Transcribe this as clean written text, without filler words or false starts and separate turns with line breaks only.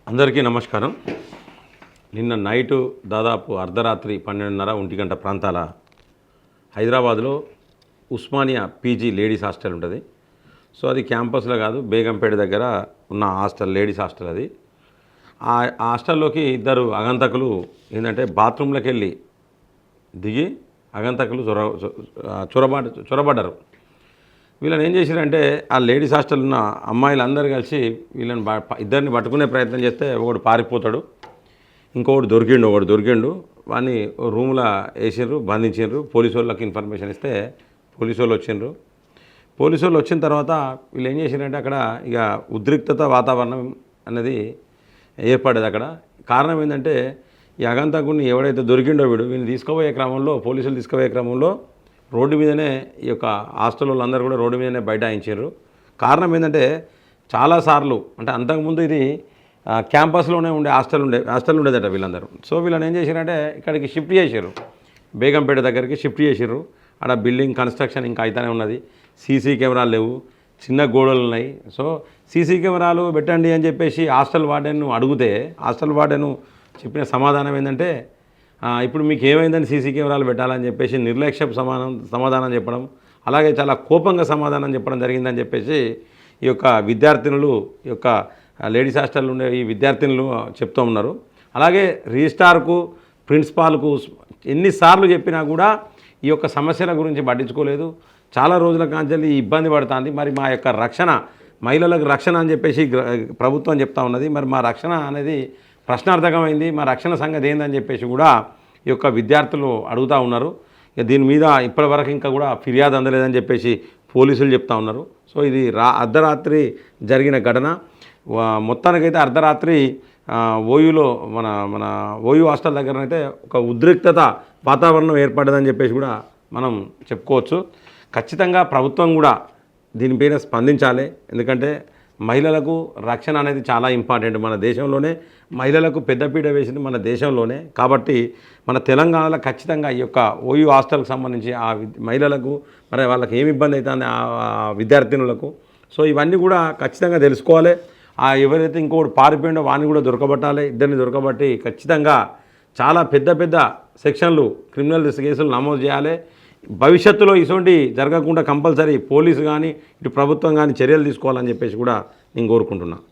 అందరికీ నమస్కారం. నిన్న నైటు దాదాపు అర్ధరాత్రి 12:30 1 గంట ప్రాంతాల హైదరాబాద్లో ఉస్మానియా పీజీ లేడీస్ హాస్టల్ ఉంటుంది. సో అది క్యాంపస్లో కాదు, బేగంపేట దగ్గర ఉన్న హాస్టల్, లేడీస్ హాస్టల్ అది. ఆ హాస్టల్లోకి ఇద్దరు అగంతకులు ఏంటంటే బాత్రూంలోకి వెళ్ళి దిగి అగంతకులు చొరబడ్డారు. వీళ్ళని ఏం చేశారంటే ఆ లేడీస్ హాస్టల్ ఉన్న అమ్మాయిలందరూ కలిసి వీళ్ళని ఇద్దరిని పట్టుకునే ప్రయత్నం చేస్తే ఒకడు పారిపోతాడు, ఇంకొకడు దొరికిండు. వాడిని రూమ్లో వేసిండ్రు, బంధించిండ్రు. పోలీసు వాళ్ళకి ఇన్ఫర్మేషన్ ఇస్తే పోలీసు వాళ్ళు వచ్చిన తర్వాత వీళ్ళు ఏం చేశారంటే అక్కడ ఇక ఉద్రిక్తత వాతావరణం అనేది ఏర్పడేది. అక్కడ కారణం ఏంటంటే ఈ అగంతకుడిని ఎవడైతే దొరికిండో వీడిని పోలీసులు తీసుకుపోయే క్రమంలో రోడ్డు మీదనే ఈ యొక్క హాస్టల్ వాళ్ళందరూ కూడా రోడ్డు మీదనే బైఠాయించారు. కారణం ఏంటంటే చాలాసార్లు అంటే అంతకుముందు ఇది క్యాంపస్లోనే హాస్టల్ ఉండేదట వీళ్ళందరూ. సో వీళ్ళని ఏం చేశారంటే ఇక్కడికి షిఫ్ట్ చేశారు, బేగంపేట దగ్గరికి షిఫ్ట్ చేశారు. అక్కడ బిల్డింగ్ కన్స్ట్రక్షన్ ఇంకా అయితేనే ఉన్నది, సీసీ కెమెరాలు లేవు, చిన్న గోడలు ఉన్నాయి. సో సీసీ కెమెరాలు పెట్టండి అని చెప్పేసి హాస్టల్ వార్డెన్ను అడిగితే హాస్టల్ వార్డెను చెప్పిన సమాధానం ఏంటంటే ఇప్పుడు మీకు ఏమైందని సీసీ కెమెరాలు పెట్టాలని చెప్పేసి నిర్లక్ష్యపు సమాధానం చెప్పడం, అలాగే చాలా కోపంగా సమాధానం చెప్పడం జరిగిందని చెప్పేసి ఈ యొక్క విద్యార్థినులు, ఈ యొక్క లేడీస్ హాస్టల్లో ఉండే ఈ విద్యార్థినులు చెప్తూ ఉన్నారు. అలాగే రిజిస్ట్రార్కు, ప్రిన్సిపాల్కు ఎన్నిసార్లు చెప్పినా కూడా ఈ యొక్క సమస్యల గురించి పట్టించుకోలేదు. చాలా రోజుల కాంచెల్లి ఇబ్బంది పడుతుంది. మరి మా యొక్క రక్షణ, మహిళలకు రక్షణ అని చెప్పేసి ప్రభుత్వం చెప్తా ఉన్నది. మరి మా రక్షణ అనేది ప్రశ్నార్థకమైంది, మా రక్షణ సంగతి ఏందని చెప్పేసి కూడా ఈ యొక్క విద్యార్థులు అడుగుతూ ఉన్నారు. ఇక దీని మీద ఇప్పటివరకు ఇంకా కూడా ఫిర్యాదు అందలేదని చెప్పేసి పోలీసులు చెప్తా ఉన్నారు. సో ఇది అర్ధరాత్రి జరిగిన ఘటన. మొత్తానికైతే అర్ధరాత్రి ఓయూలో మన ఓయూ హాస్టల్ దగ్గరనైతే ఒక ఉద్రిక్తత వాతావరణం ఏర్పడ్డదని చెప్పేసి కూడా మనం చెప్పుకోవచ్చు. ఖచ్చితంగా ప్రభుత్వం కూడా దీనిపైన స్పందించాలి. ఎందుకంటే మహిళలకు రక్షణ అనేది చాలా ఇంపార్టెంట్. మన దేశంలోనే మహిళలకు పెద్దపీట వేసింది మన దేశంలోనే. కాబట్టి మన తెలంగాణలో ఖచ్చితంగా ఈ యొక్క ఓయూ హాస్టల్కి సంబంధించి ఆ మహిళలకు మరి వాళ్ళకి ఏమి ఇబ్బంది అవుతుంది ఆ విద్యార్థినులకు, సో ఇవన్నీ కూడా ఖచ్చితంగా తెలుసుకోవాలి. ఎవరైతే ఇంకొకటి పారిపోయిండో వాడిని కూడా దొరకబట్టాలి, ఇద్దరిని దొరకబట్టి ఖచ్చితంగా చాలా పెద్ద సెక్షన్లు, క్రిమినల్ కేసులు నమోదు చేయాలి. భవిష్యత్తులో ఇటువంటి జరగకుండా కంపల్సరీ పోలీసు కానీ ఇటు ప్రభుత్వం కానీ చర్యలు తీసుకోవాలని చెప్పేసి కూడా నేను కోరుకుంటున్నాను.